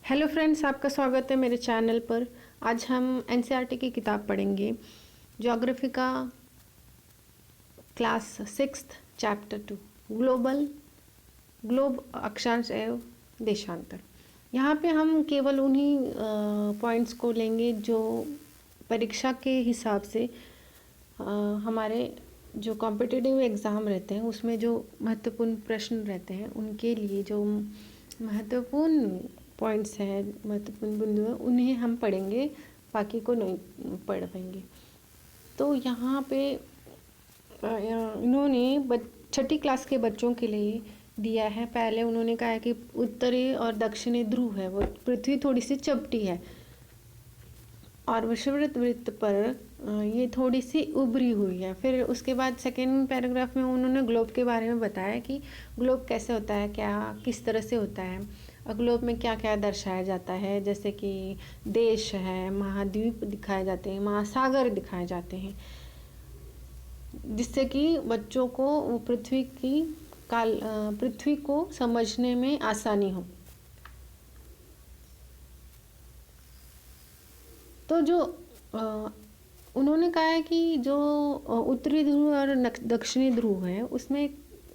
Hello friends, आपका स्वागत है मेरे चैनल पर। आज हम एनसीईआरटी की किताब पढ़ेंगे। ज्योग्राफी का क्लास 6 चैप्टर 2 ग्लोब अक्षांश एवं देशांतर। यहाँ पे हम केवल उन्हीं पॉइंट्स को लेंगे जो परीक्षा के हिसाब से हमारे जो कॉम्पिटिटिव एग्ज़ाम रहते हैं उसमें जो महत्वपूर्ण प्रश्न रहते हैं उनके लिए जो महत्वपूर्ण पॉइंट्स हैं, महत्वपूर्ण बिंदु हैं, उन्हें हम पढ़ेंगे, बाकी को नहीं पढ़ पाएंगे। तो यहाँ पे इन्होंने छठी क्लास के बच्चों के लिए दिया है। पहले उन्होंने कहा है कि उत्तरी और दक्षिणी ध्रुव है, वो पृथ्वी थोड़ी सी चपटी है और विषुववृत्त वृत्त पर ये थोड़ी सी उभरी हुई है। फिर उसके बाद सेकेंड पैराग्राफ में उन्होंने ग्लोब के बारे में बताया कि ग्लोब कैसे होता है, क्या किस तरह से होता है और ग्लोब में क्या क्या दर्शाया जाता है, जैसे कि देश है, महाद्वीप दिखाए जाते हैं, महासागर दिखाए जाते हैं, जिससे कि बच्चों को पृथ्वी को समझने में आसानी हो। तो जो उन्होंने कहा है कि जो उत्तरी ध्रुव और दक्षिणी ध्रुव है उसमें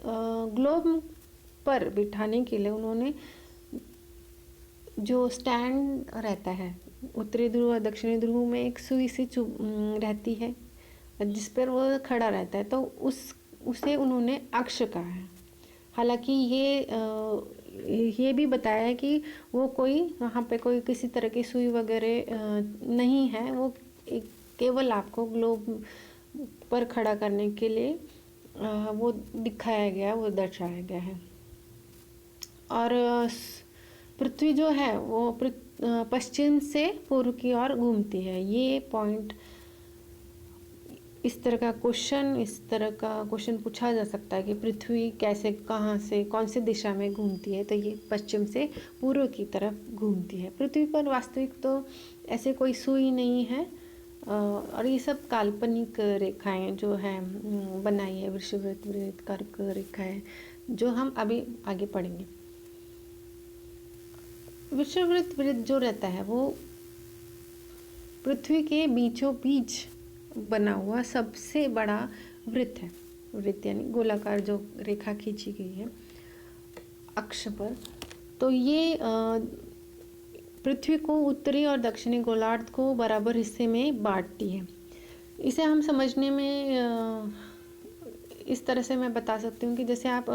ग्लोब पर बिठाने के लिए उन्होंने जो स्टैंड रहता है, उत्तरी ध्रुव और दक्षिणी ध्रुव में एक सुई सी रहती है जिस पर वो खड़ा रहता है, तो उसे उन्होंने अक्ष कहा है। हालांकि ये भी बताया है कि वो कोई वहाँ पे कोई किसी तरह की सुई वगैरह नहीं है, वो केवल आपको ग्लोब पर खड़ा करने के लिए वो दिखाया गया, वो दर्शाया गया है। और पृथ्वी जो है वो पश्चिम से पूर्व की ओर घूमती है। ये पॉइंट इस तरह का क्वेश्चन पूछा जा सकता है कि पृथ्वी कैसे, कहाँ से, कौन सी दिशा में घूमती है, तो ये पश्चिम से पूर्व की तरफ घूमती है। पृथ्वी पर वास्तविक तो ऐसे कोई सुई नहीं है और ये सब काल्पनिक रेखाएं जो है बनाई है, विषुववृत्त, वृत्त, कर्क रेखाएं, जो हम अभी आगे पढ़ेंगे। विषुववृत्त वृत्त जो रहता है वो पृथ्वी के बीचों बीच बना हुआ सबसे बड़ा वृत्त है। वृत्त यानी गोलाकार जो रेखा खींची गई है अक्ष पर। तो ये पृथ्वी को उत्तरी और दक्षिणी गोलार्ध को बराबर हिस्से में बांटती है। इसे हम समझने में इस तरह से मैं बता सकती हूँ कि जैसे आप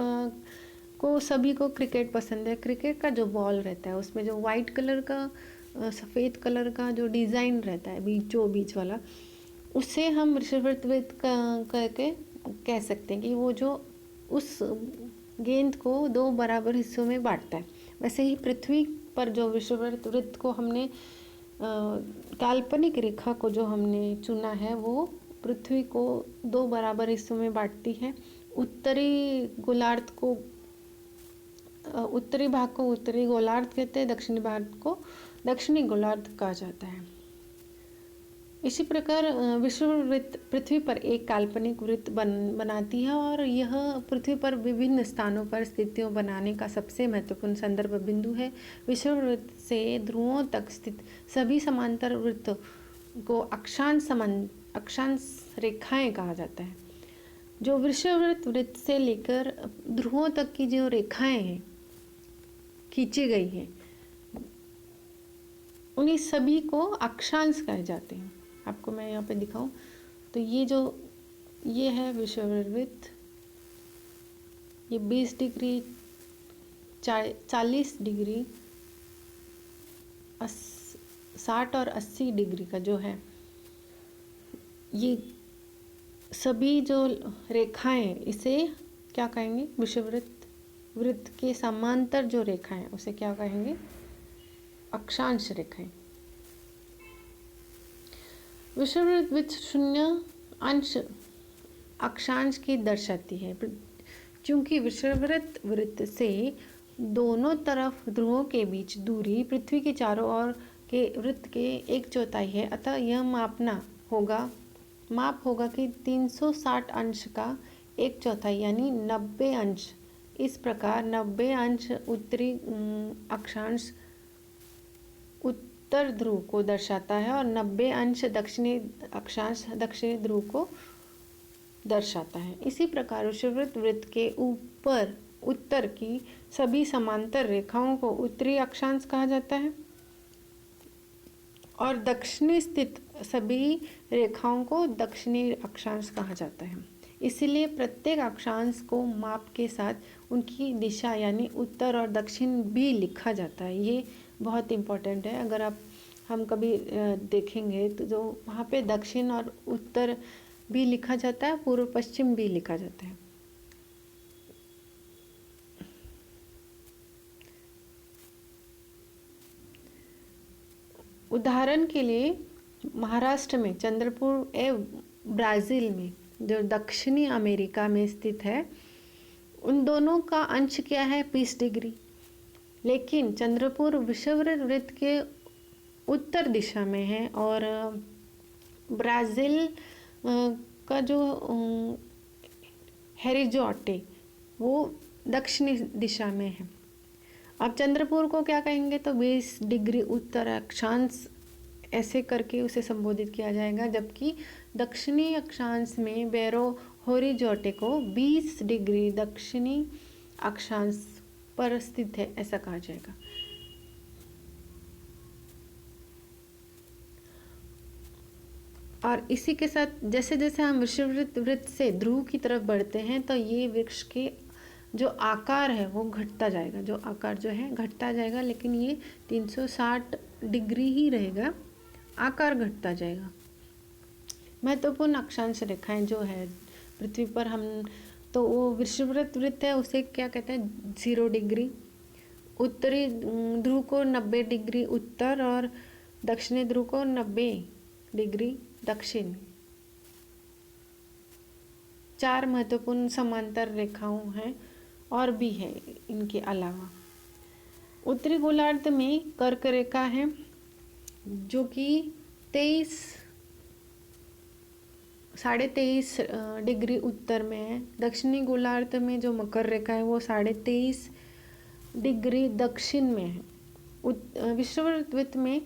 को सभी को क्रिकेट पसंद है। क्रिकेट का जो बॉल रहता है उसमें जो वाइट कलर का, सफ़ेद कलर का जो डिज़ाइन रहता है बीच वाला, उससे हम विषुववृत्त वृत्त करके कह सकते हैं कि वो जो उस गेंद को दो बराबर हिस्सों में बांटता है। वैसे ही पृथ्वी पर जो विषुववृत्त वृत्त को हमने काल्पनिक रेखा को जो हमने चुना है वो पृथ्वी को दो बराबर हिस्सों में बांटती है। उत्तरी भाग को उत्तरी गोलार्ध कहते हैं, दक्षिणी भाग को दक्षिणी गोलार्ध कहा जाता है। इसी प्रकार विषुववृत्त पृथ्वी पर एक काल्पनिक वृत्त बनाती है और यह पृथ्वी पर विभिन्न स्थानों पर स्थितियों बनाने का सबसे महत्वपूर्ण संदर्भ बिंदु है। विषुववृत्त से ध्रुवों तक स्थित सभी समांतर वृत्त को अक्षांश रेखाएं कहा जाता है। जो विषुववृत्त वृत्त से लेकर ध्रुवों तक की जो रेखाएं हैं खींची गई है, उन्हीं सभी को अक्षांश कहे जाते हैं। आपको मैं यहाँ पे दिखाऊं तो ये है विषुववृत्त वृत्त, ये 20 डिग्री, 40 डिग्री, 60 और 80 डिग्री का जो है, ये सभी जो रेखाएं, इसे क्या कहेंगे? विषुववृत्त वृत्त के समांतर जो रेखाएं उसे क्या कहेंगे? अक्षांश रेखाएं। विषुववृत्त वृत्त 0 अंश अक्षांश की दर्शाती है। चूंकि विषुववृत्त वृत्त से दोनों तरफ ध्रुवों के बीच दूरी पृथ्वी के चारों ओर के वृत्त के 1/4 है, अतः यह माप होगा कि 360 अंश का 1/4 यानी 90 अंश। इस प्रकार 90 अंश उत्तरी अक्षांश उत्तर ध्रुव को दर्शाता है और 90 अंश दक्षिणी अक्षांश दक्षिणी ध्रुव को दर्शाता है। इसी प्रकार विषुववृत्त वृत्त के ऊपर उत्तर की सभी समांतर रेखाओं को उत्तरी अक्षांश कहा जाता है और दक्षिणी स्थित सभी रेखाओं को दक्षिणी अक्षांश कहा जाता है। इसलिए प्रत्येक अक्षांश को माप के साथ उनकी दिशा यानी उत्तर और दक्षिण भी लिखा जाता है। ये बहुत इम्पोर्टेंट है। अगर हम कभी देखेंगे तो जो वहाँ पे दक्षिण और उत्तर भी लिखा जाता है, पूर्व पश्चिम भी लिखा जाता है। उदाहरण के लिए महाराष्ट्र में चंद्रपुर एवं ब्राज़ील में जो दक्षिणी अमेरिका में स्थित है, उन दोनों का अंश क्या है 20 डिग्री। लेकिन चंद्रपुर विषुववृत्त वृत्त के उत्तर दिशा में है और ब्राज़ील का जो हेरिज़ोंटे वो दक्षिणी दिशा में है। अब चंद्रपुर को क्या कहेंगे तो 20 डिग्री उत्तर अक्षांश ऐसे करके उसे संबोधित किया जाएगा, जबकि दक्षिणी अक्षांश में बेरो होरिज़ोंटे को 20 डिग्री दक्षिणी अक्षांश पर स्थित है ऐसा कहा जाएगा। और इसी के साथ जैसे जैसे हम विषुववृत्त वृत्त से ध्रुव की तरफ बढ़ते हैं तो ये वृक्ष के जो आकार है वो घटता जाएगा, जो आकार जो है घटता जाएगा, लेकिन ये 360 डिग्री ही रहेगा, आकार घटता जाएगा। महत्वपूर्ण अक्षांश रेखाएं जो है पृथ्वी पर हम तो वो विषुववृत्त वृत्त है, उसे क्या कहते हैं 0 डिग्री। उत्तरी ध्रुव को 90 डिग्री उत्तर और दक्षिणी ध्रुव को 90 डिग्री दक्षिण। 4 महत्वपूर्ण समांतर रेखाओं हैं और भी है इनके अलावा। उत्तरी गोलार्ध में कर्क रेखा है जो कि 23.5 डिग्री उत्तर में है। दक्षिणी गोलार्ध में जो मकर रेखा है वो 23.5 डिग्री दक्षिण में है। विषुववृत्त वृत्त में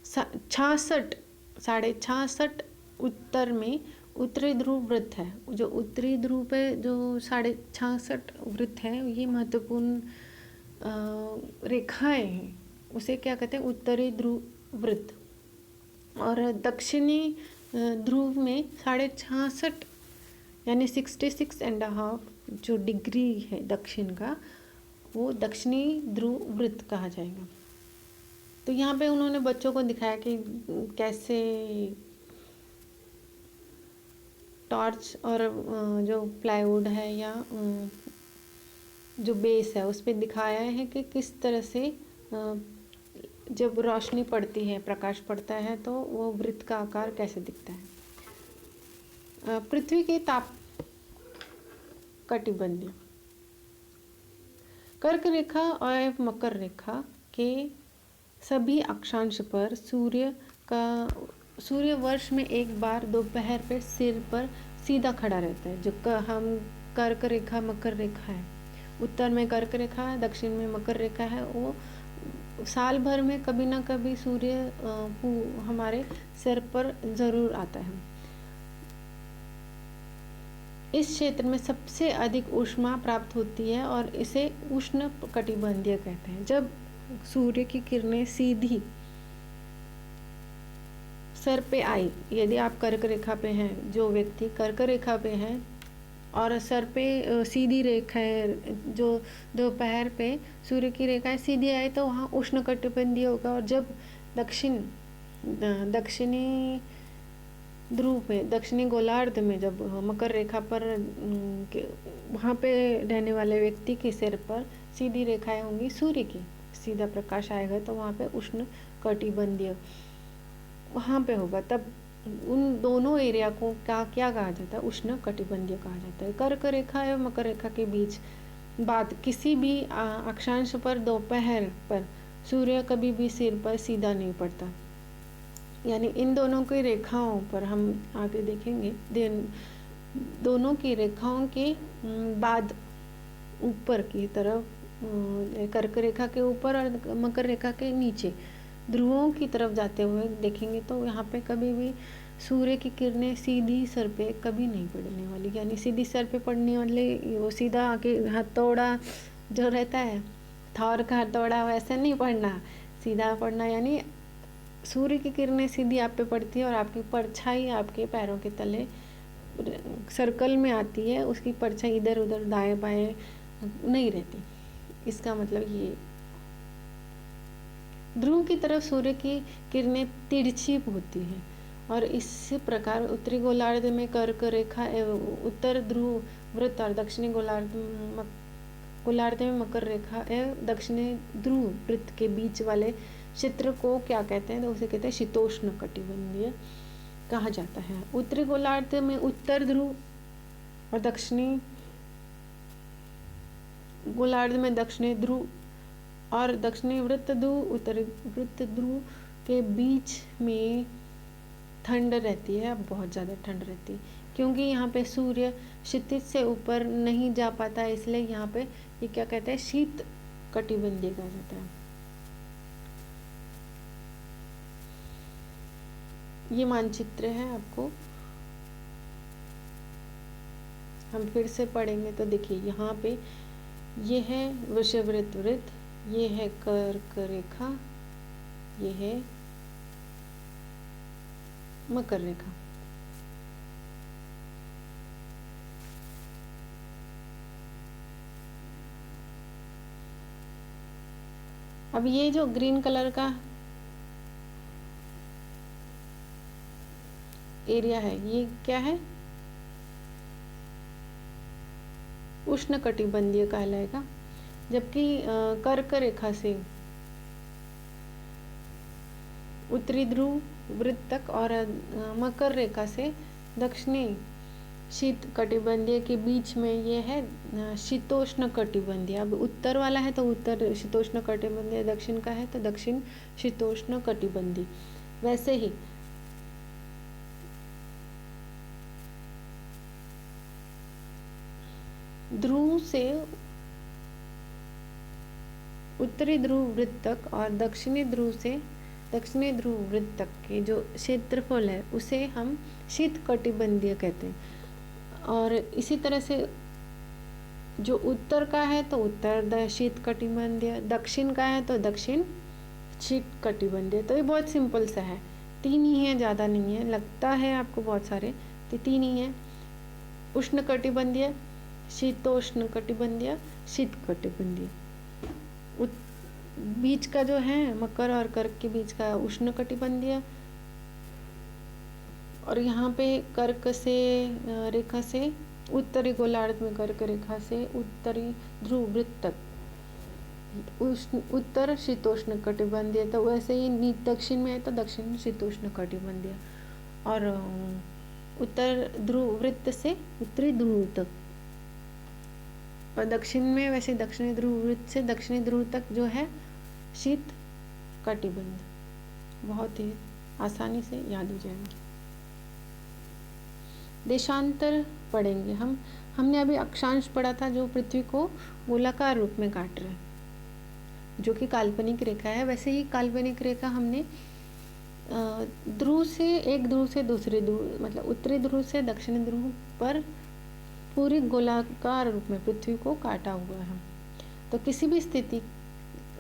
66 उत्तर में उत्तरी ध्रुव वृत्त है। जो उत्तरी ध्रुव पे जो 66 वृत्त है ये महत्वपूर्ण रेखाएं हैं, उसे क्या कहते हैं उत्तरी ध्रुव वृत्त। और दक्षिणी ध्रुव में 66 यानी 66.5 जो डिग्री है दक्षिण का, वो दक्षिणी ध्रुव वृत्त कहा जाएगा। तो यहाँ पे उन्होंने बच्चों को दिखाया कि कैसे टॉर्च और जो प्लाईवुड है या जो बेस है उस पर दिखाया है कि किस तरह से जब रोशनी पड़ती है, प्रकाश पड़ता है, तो वो वृत्त का आकार कैसे दिखता है। पृथ्वी के ताप कटिबंध कर्क रेखा और मकर रेखा के सभी अक्षांश पर सूर्य वर्ष में एक बार दोपहर पे सिर पर सीधा खड़ा रहता है। जो हम कर्क रेखा मकर रेखा है, उत्तर में कर्क रेखा है, दक्षिण में मकर रेखा है, वो साल भर में कभी ना कभी सूर्य हमारे सिर पर जरूर आता है। इस क्षेत्र में सबसे अधिक ऊष्मा प्राप्त होती है और इसे उष्ण कटिबंधीय कहते हैं। जब सूर्य की किरणें सीधी सर पे आई, यदि आप कर्क रेखा पे हैं, जो व्यक्ति कर्क रेखा पे हैं और सर पे सीधी रेखा है, जो दोपहर पे सूर्य की रेखाएं सीधी आए तो वहाँ उष्ण कटिबंधीय होगा। और जब दक्षिणी ध्रुव पे दक्षिणी गोलार्ध में जब मकर रेखा पर वहाँ पे रहने वाले व्यक्ति के सिर पर सीधी रेखाएं होंगी, सूर्य की सीधा प्रकाश आएगा, तो वहाँ पे उष्ण कटिबंधीय वहाँ पे होगा। तब उन दोनों एरिया को क्या कहा जाता है, उष्ण कटिबंधीय कहा जाता है। कर्क रेखा एवं मकर रेखा के बीच बात किसी भी अक्षांश पर दोपहर पर सूर्य कभी भी सिर पर सीधा नहीं पड़ता। यानी इन दोनों की रेखाओं पर हम आगे देखेंगे, दोनों की रेखाओं के बाद ऊपर की तरफ कर्क रेखा के ऊपर और मकर रेखा के नीचे ध्रुवों की तरफ जाते हुए देखेंगे तो यहाँ पे कभी भी सूर्य की किरणें सीधी सर पे कभी नहीं पड़ने वाली, यानी सीधी सर पे पड़ने वाले वो सीधा आके हथौड़ा जो रहता है, थौर का हथौड़ा, वैसे नहीं पड़ना, सीधा पड़ना, यानी सूर्य की किरणें सीधी आप पे पड़ती है और आपकी परछाई आपके पैरों के तले सर्कल में आती है, उसकी परछाई इधर उधर दाएं बाएं नहीं रहती। इसका मतलब ये ध्रुव की तरफ सूर्य की किरणें तिरछी होती हैं और इस प्रकार उत्तरी गोलार्ध में कर्क रेखा एवं उत्तर ध्रुव वृत्त और दक्षिणी गोलार्ध में मकर रेखा एवं दक्षिणी ध्रुव वृत्त के बीच वाले क्षेत्र को क्या कहते हैं, तो उसे कहते हैं शीतोष्ण कटिबंधीय कहा जाता है। उत्तरी गोलार्ध में उत्तर ध्रुव और दक्षिणी गोलार्ध में दक्षिणी ध्रुव और दक्षिणी वृत्त ध्रुव उत्तरी वृत्त ध्रुव के बीच में ठंड रहती है, बहुत ज़्यादा ठंड रहती है, क्योंकि यहाँ पे सूर्य क्षितिज से ऊपर नहीं जा पाता है, इसलिए यहाँ पे ये क्या कहते हैं, शीत कटिबंधीय कहा जाता है। ये मानचित्र है, आपको हम फिर से पढ़ेंगे तो देखिए यहाँ पे ये है वृषभवृत्त वृत्त, ये है कर्क रेखा, ये है मकर रेखा। अब ये जो ग्रीन कलर का एरिया है, ये क्या है, उष्ण कटिबंधीय कहलाएगा, जबकि कर्क रेखा से उत्तरी ध्रुव वृत्त तक और मकर रेखा से दक्षिणी शीत कटिबंधीय के बीच में ये है शीतोष्ण कटिबंधीय। अब उत्तर वाला है तो उत्तर शीतोष्ण कटिबंधीय, दक्षिण का है तो दक्षिण शीतोष्ण कटिबंधीय। वैसे ही ध्रुव से उत्तरी ध्रुव वृत्त तक और दक्षिणी ध्रुव से दक्षिणी ध्रुव वृत्त तक के जो क्षेत्रफल है उसे हम शीत कटिबंधीय कहते हैं। और इसी तरह से जो उत्तर का है तो उत्तर शीत कटिबंधीय, दक्षिण का है तो दक्षिण शीत कटिबंधीय। तो ये बहुत सिंपल सा है, 3 ही है, ज़्यादा नहीं है, लगता है आपको बहुत सारे, तो 3 ही है, उष्ण कटिबंधीय, शीतोष्ण कटिबंधीय, शीत कटिबंधीय। बीच का जो है मकर और कर्क के बीच का उष्ण कटिबंधीय, और यहाँ पे कर्क से रेखा से उत्तरी गोलार्ध में कर्क रेखा से उत्तरी ध्रुव वृत्त तक उत्तर शीतोष्ण कटिबंधीय। तो वैसे ही दक्षिण में है तो दक्षिण शीतोष्ण कटिबंधीय, और उत्तर ध्रुव वृत्त से उत्तरी ध्रुव तक, और दक्षिण में वैसे दक्षिणी ध्रुव वृत्त से दक्षिणी ध्रुव तक जो है शीत कटिबंध। बहुत ही आसानी से याद हो जाएंगे। देशांतर पढ़ेंगे हमने अभी अक्षांश पढ़ा था जो पृथ्वी को गोलाकार रूप में काट रहा है, जो कि काल्पनिक रेखा है। वैसे ही काल्पनिक रेखा हमने ध्रुव से एक ध्रुव से दूसरे ध्रुव, मतलब उत्तरी ध्रुव से दक्षिणी ध्रुव पर पूरी गोलाकार रूप में पृथ्वी को काटा हुआ है। तो किसी भी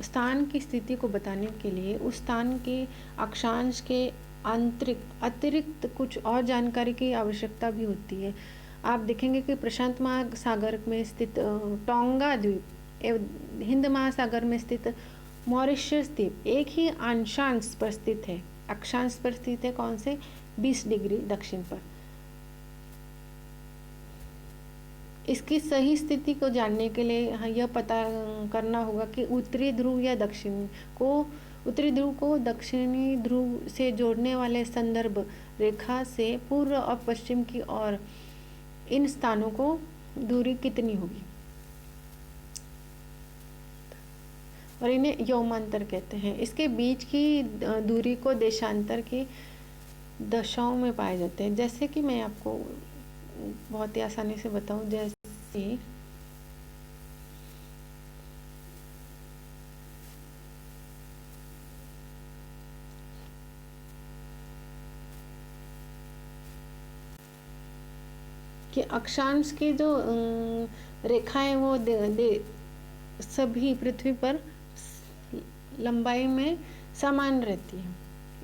स्थान की स्थिति को बताने के लिए उस स्थान के अक्षांश के अतिरिक्त कुछ और जानकारी की आवश्यकता भी होती है। आप देखेंगे कि प्रशांत महासागर में स्थित टोंगा द्वीप एवं हिंद महासागर में स्थित मॉरिशस द्वीप एक ही अक्षांश पर स्थित है। अक्षांश पर स्थित है कौन से, 20 डिग्री दक्षिण पर। इसकी सही स्थिति को जानने के लिए यह पता करना होगा कि उत्तरी ध्रुव या उत्तरी ध्रुव को दक्षिणी ध्रुव से जोड़ने वाले संदर्भ रेखा से पूर्व और पश्चिम की ओर इन स्थानों को दूरी कितनी होगी, और इन्हें यौमांतर कहते हैं। इसके बीच की दूरी को देशांतर की दशाओं में पाए जाते हैं। जैसे कि मैं आपको बहुत ही आसानी से बताऊं, जैसे कि अक्षांश की जो रेखाएं वो सभी पृथ्वी पर लंबाई में समान रहती है,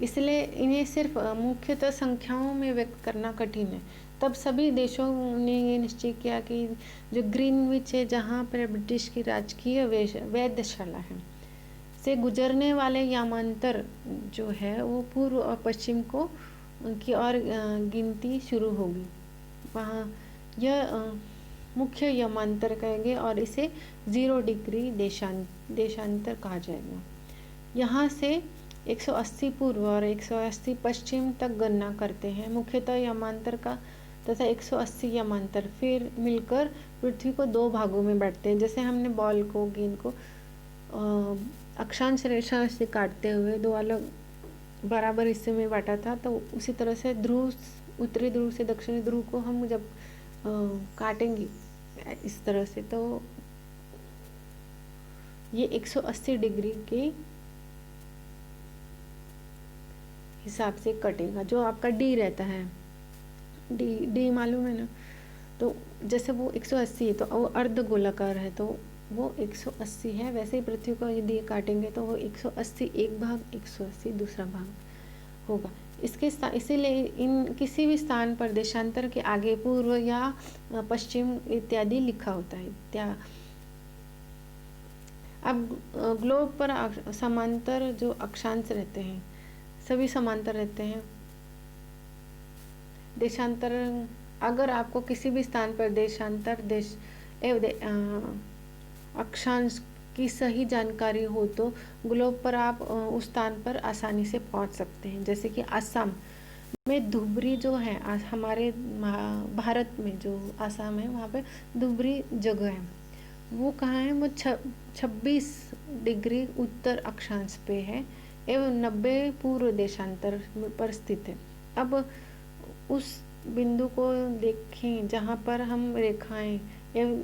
इसलिए इन्हें सिर्फ मुख्यतः संख्याओं में व्यक्त करना कठिन है। तब सभी देशों ने ये निश्चय किया कि जो ग्रीनविच है, जहाँ पर ब्रिटिश की राजकीय वेधशाला है, से गुजरने वाले यामांतर जो है वो पूर्व और पश्चिम को की ओर गिनती शुरू होगी। वहाँ यह मुख्य यमांतर कहेंगे और इसे 0 डिग्री देशांतर कहा जाएगा। यहाँ से 180 पूर्व और 180 पश्चिम तक गणना करते हैं मुख्यतः यमांतर का, तथा 180 यमांतर फिर मिलकर पृथ्वी को 2 भागों में बांटते हैं। जैसे हमने बॉल को, गेंद को अक्षांश रेखा से काटते हुए 2 अलग बराबर हिस्से में बांटा था, तो उसी तरह से ध्रुव, उत्तरी ध्रुव से दक्षिणी ध्रुव को हम जब काटेंगे इस तरह से, तो ये 180 डिग्री के हिसाब से कटेगा। जो आपका डी रहता है, डी मालूम है ना, तो जैसे वो 180 है तो वो अर्ध गोलाकार है, तो वो 180 है। वैसे ही पृथ्वी को यदि काटेंगे तो वो 180 एक भाग, 180 दूसरा भाग होगा। इसीलिए इन किसी भी स्थान पर देशांतर के आगे पूर्व या पश्चिम इत्यादि लिखा होता है। अब ग्लोब पर समांतर जो अक्षांश रहते हैं सभी समांतर रहते हैं। देशांतर, अगर आपको किसी भी स्थान पर देशांतर अक्षांश की सही जानकारी हो तो ग्लोब पर आप उस स्थान पर आसानी से पहुंच सकते हैं। जैसे कि असम में धुबरी जो है, हमारे भारत में जो असम है वहाँ पे धुबरी जगह है, वो कहाँ है, वो 26 डिग्री उत्तर अक्षांश पे है एवं 90 पूर्व देशांतर पर स्थित है। अब उस बिंदु को देखें जहाँ पर हम रेखाएं एवं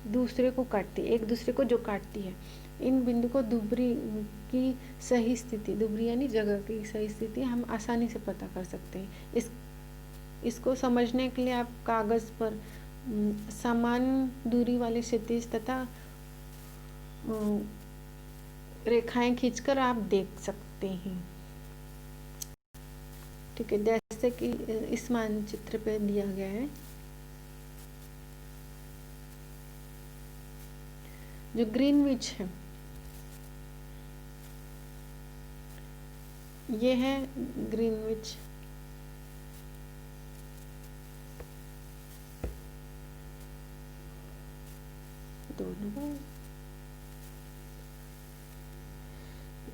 दूसरे को काटती, एक दूसरे को जो काटती है, इन बिंदु को धुबरी की सही स्थिति, धुबरी यानी जगह की सही स्थिति हम आसानी से पता कर सकते हैं। इसको समझने के लिए आप कागज पर समान दूरी वाले क्षैतिज तथा रेखाएं खींचकर आप देख सकते हैं। ठीक है, जैसे कि इस मानचित्र पे दिया गया है, जो ग्रीनविच है ये है ग्रीनविच। दोनों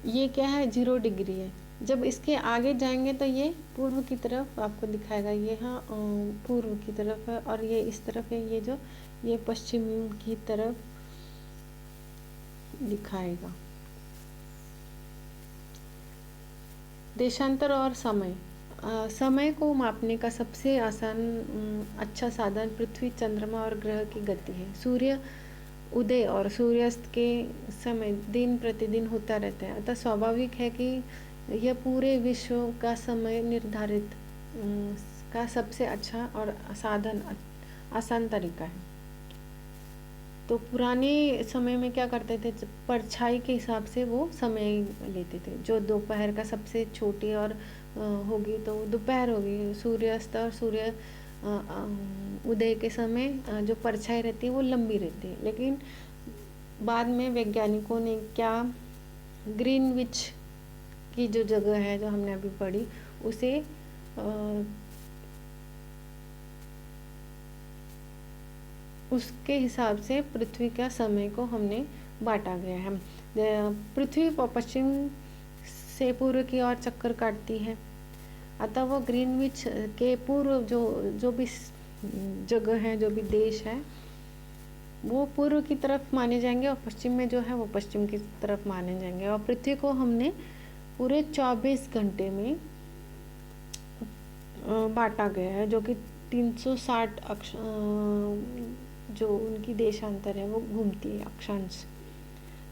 ये क्या है, 0 डिग्री है। जब इसके आगे जाएंगे तो ये पूर्व की तरफ आपको दिखाएगा, ये हाँ पूर्व की तरफ है, और ये इस तरफ है, ये पश्चिम की तरफ दिखाएगा। देशांतर और समय, समय को मापने का सबसे आसान अच्छा साधन पृथ्वी, चंद्रमा और ग्रह की गति है। सूर्य उदय और सूर्यास्त के समय दिन प्रतिदिन होता रहता है, अतः स्वाभाविक है कि यह पूरे विश्व का समय निर्धारित का सबसे अच्छा और साधन आसान तरीका है। तो पुराने समय में क्या करते थे, परछाई के हिसाब से वो समय लेते थे। जो दोपहर का सबसे छोटी और होगी तो दोपहर होगी, सूर्यास्त और सूर्य उदय के समय जो परछाई रहती है वो लंबी रहती है। लेकिन बाद में वैज्ञानिकों ने क्या, ग्रीनविच की जो जगह है जो हमने अभी पढ़ी, उसे उसके हिसाब से पृथ्वी का समय को हमने बांटा गया है। पृथ्वी पश्चिम से पूर्व की ओर चक्कर काटती है, अतः वो ग्रीनविच के पूर्व जो भी जगह है, जो भी देश है, वो पूर्व की तरफ माने जाएंगे और पश्चिम में जो है वो पश्चिम की तरफ माने जाएंगे। और पृथ्वी को हमने पूरे 24 घंटे में बांटा गया है, जो कि 360 जो उनकी देशांतर है वो घूमती है अक्षांश।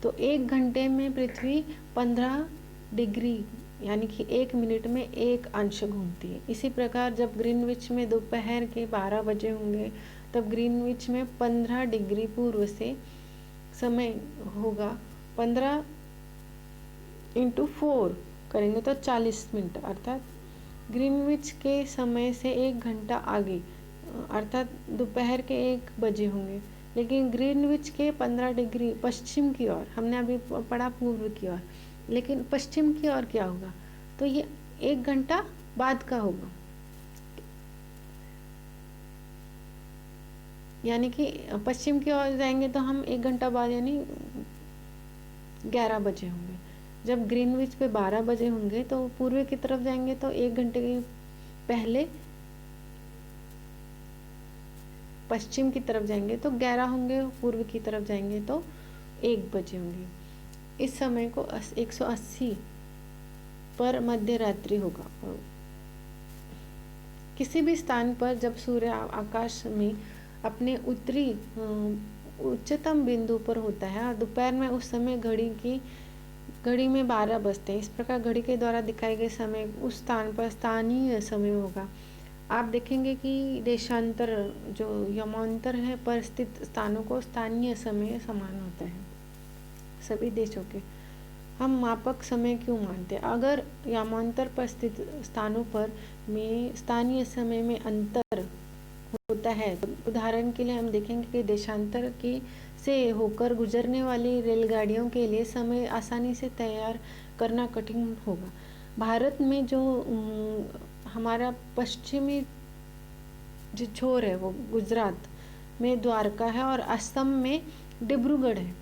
तो 1 घंटे में पृथ्वी 15 डिग्री यानी कि 1 मिनट में 1 अंश घूमती है। इसी प्रकार जब ग्रीनविच में दोपहर के 12 बजे होंगे तब ग्रीनविच में 15 डिग्री पूर्व से समय होगा। 15 इंटू 4 करेंगे तो 40 मिनट, अर्थात ग्रीनविच के समय से 1 घंटा आगे, अर्थात दोपहर के 1 बजे होंगे। लेकिन ग्रीनविच के 15 डिग्री पश्चिम की ओर, हमने अभी पढ़ा पूर्व की ओर, लेकिन पश्चिम की ओर क्या होगा, तो ये 1 घंटा बाद का होगा। यानी कि पश्चिम की ओर जाएंगे तो हम 1 घंटा बाद यानी 11 बजे होंगे। जब ग्रीनविच पे 12 बजे होंगे तो पूर्व की तरफ जाएंगे तो 1 घंटे के पहले पश्चिम की तरफ जाएंगे तो 11 होंगे, पूर्व की तरफ जाएंगे तो 1 बजे होंगे। इस समय को 180 पर मध्य रात्रि होगा। किसी भी स्थान पर जब सूर्य आकाश में अपने उत्तरी उच्चतम बिंदु पर होता है और दोपहर में उस समय घड़ी में 12 बजते हैं। इस प्रकार घड़ी के द्वारा दिखाए गए समय उस स्थान पर स्थानीय समय होगा। आप देखेंगे कि देशांतर जो यमांतर है पर स्थित स्थानों को स्थानीय समय समान होता है सभी देशों के। हम मापक समय क्यों मानते हैं? अगर यमांतर पर स्थित स्थानों पर में स्थानीय समय में अंतर होता है, तो उदाहरण के लिए हम देखेंगे कि देशांतर के से होकर गुजरने वाली रेलगाड़ियों के लिए समय आसानी से तैयार करना कठिन होगा। भारत में जो हमारा पश्चिमी जो छोर है वो गुजरात में द्वारका है और असम में डिब्रूगढ़ है।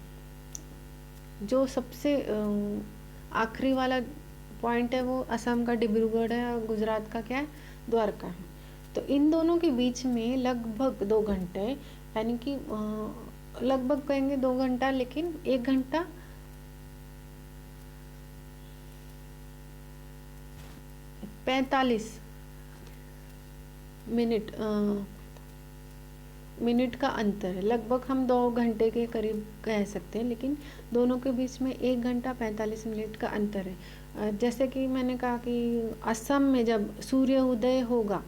जो सबसे आखिरी वाला पॉइंट है वो असम का डिब्रूगढ़ है और गुजरात का क्या है, द्वारका है। तो इन दोनों के बीच में लगभग 2 घंटे, यानी कि लगभग कहेंगे 2 घंटा, लेकिन 1 घंटा 45 मिनट का अंतर है। लगभग हम 2 घंटे के करीब कह सकते हैं, लेकिन दोनों के बीच में 1 घंटा 45 मिनट का अंतर है। जैसे कि मैंने कहा कि असम में जब सूर्य उदय होगा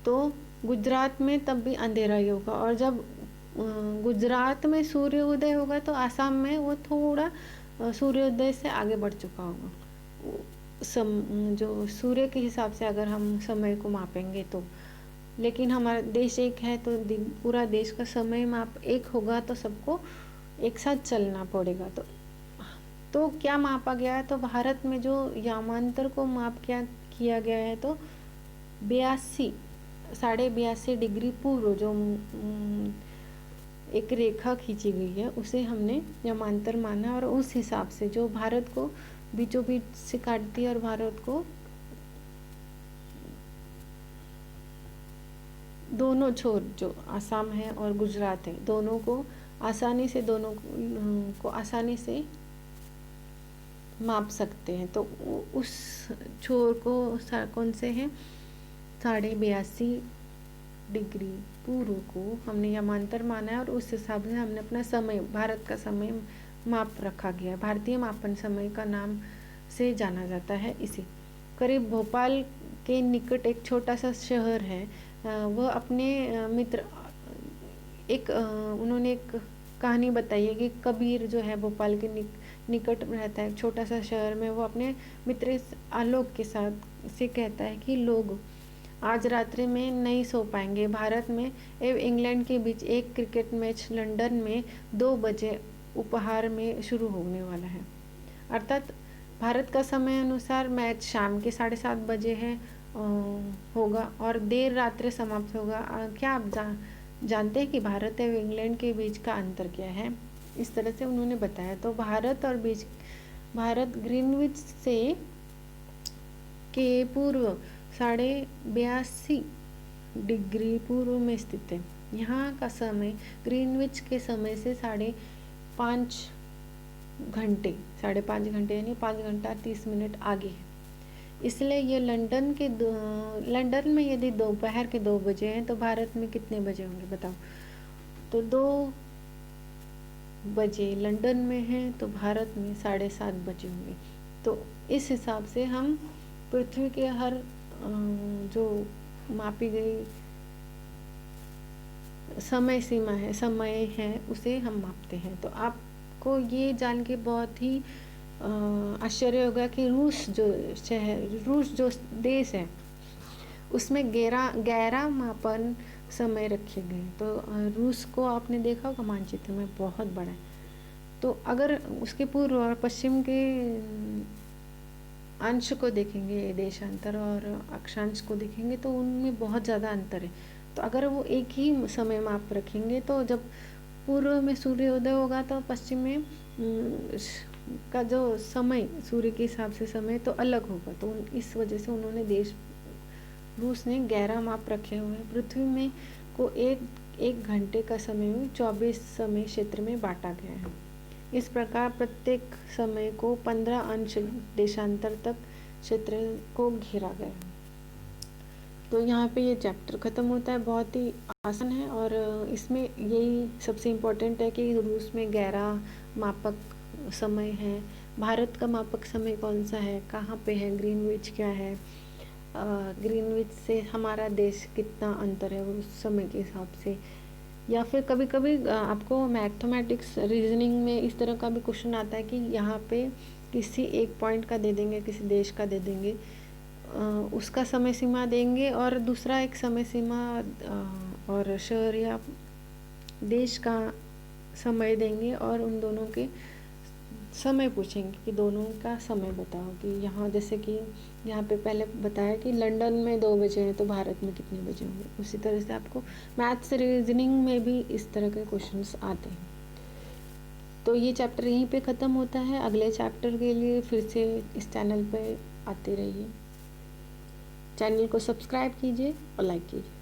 तो गुजरात में तब भी अंधेरा ही होगा, और जब गुजरात में सूर्य उदय होगा तो असम में वो थोड़ा सूर्योदय से आगे बढ़ चुका होगा। जो सूर्य के हिसाब से अगर हम समय को मापेंगे तो, लेकिन हमारा देश एक है तो पूरा देश का समय माप एक होगा, तो सबको एक साथ चलना पड़ेगा। तो क्या मापा गया है? तो भारत में जो यामांतर को माप किया गया है तो 82.5 डिग्री पूर्व जो एक रेखा खींची गई है उसे हमने यामांतर माना, और उस हिसाब से जो भारत को बीचों बीच से काटती है और भारत को दोनों छोर जो असम है और गुजरात है दोनों को आसानी से माप सकते हैं। तो उस छोर को कौन से हैं, 82.5 डिग्री पूर्व को हमने यामांतर माना है, और उस हिसाब से हमने अपना समय, भारत का समय माप रखा गया है। भारतीय मापन समय का नाम से जाना जाता है इसे। करीब भोपाल के निकट एक छोटा सा शहर है, वह अपने मित्र उन्होंने एक कहानी बताई है कि कबीर जो है भोपाल के निकट रहता है, छोटा सा शहर में। वो अपने मित्र आलोक के साथ से कहता है कि लोग आज रात्रि में नहीं सो पाएंगे। भारत में एवं इंग्लैंड के बीच एक क्रिकेट मैच लंदन में 2 बजे उपहार में शुरू होने वाला है। अर्थात भारत का समय अनुसार मैच शाम के 7:30 बजे है होगा और देर रात्रि समाप्त होगा। क्या आप जानते हैं कि भारत एवं इंग्लैंड के बीच का अंतर क्या है? इस तरह से उन्होंने बताया। तो भारत ग्रीनविच से के पूर्व 82.5 डिग्री पूर्व में स्थित है। यहाँ का समय ग्रीनविच के समय से 5.5 घंटे यानी 5 घंटा 30 मिनट आगे है। इसलिए ये लंदन में यदि दोपहर के 2 बजे हैं तो भारत में कितने बजे होंगे बताओ? तो 2 बजे लंदन में है तो भारत में 7:30 बजे होंगे। तो इस हिसाब से हम पृथ्वी के हर जो मापी गई समय सीमा है, समय है, उसे हम मापते हैं। तो आपको ये जान के बहुत ही आश्चर्य होगा कि रूस जो देश है उसमें 11 मापन समय रखे गए। तो रूस को आपने देखा होगा मानचित्र में, बहुत बड़ा है। तो अगर उसके पूर्व और पश्चिम के अंश को देखेंगे, देशांतर और अक्षांश को देखेंगे, तो उनमें बहुत ज़्यादा अंतर है। तो अगर वो एक ही समय माप रखेंगे तो जब पूर्व में सूर्योदय होगा तो पश्चिम में का जो समय सूर्य के हिसाब से समय तो अलग होगा। तो इस वजह से उन्होंने रूस ने 11 माप रखे हुए हैं। पृथ्वी में को एक घंटे का समय 24 समय क्षेत्र में बांटा गया है। इस प्रकार प्रत्येक समय को 15 अंश देशांतर तक क्षेत्र को घेरा गया है। तो यहाँ पे ये चैप्टर ख़त्म होता है। बहुत ही आसान है और इसमें यही सबसे इम्पोर्टेंट है कि रूस में 11 मापक समय है। भारत का मापक समय कौन सा है, कहाँ पे है, ग्रीनविच क्या है, ग्रीनविच से हमारा देश कितना अंतर है उस समय के हिसाब से। या फिर कभी कभी आपको मैथमेटिक्स रीजनिंग में इस तरह का भी क्वेश्चन आता है कि यहाँ पे किसी एक पॉइंट का दे देंगे, किसी देश का दे देंगे, उसका समय सीमा देंगे और दूसरा एक समय सीमा और शहर या देश का समय देंगे और उन दोनों के समय पूछेंगे कि दोनों का समय बताओ। कि यहाँ जैसे कि यहाँ पे पहले बताया कि लंदन में 2 बजे हैं तो भारत में कितने बजे होंगे। उसी तरह से आपको मैथ्स रीजनिंग में भी इस तरह के क्वेश्चंस आते हैं। तो ये चैप्टर यहीं पे ख़त्म होता है। अगले चैप्टर के लिए फिर से इस चैनल पे आते रहिए। चैनल को सब्सक्राइब कीजिए और लाइक कीजिए।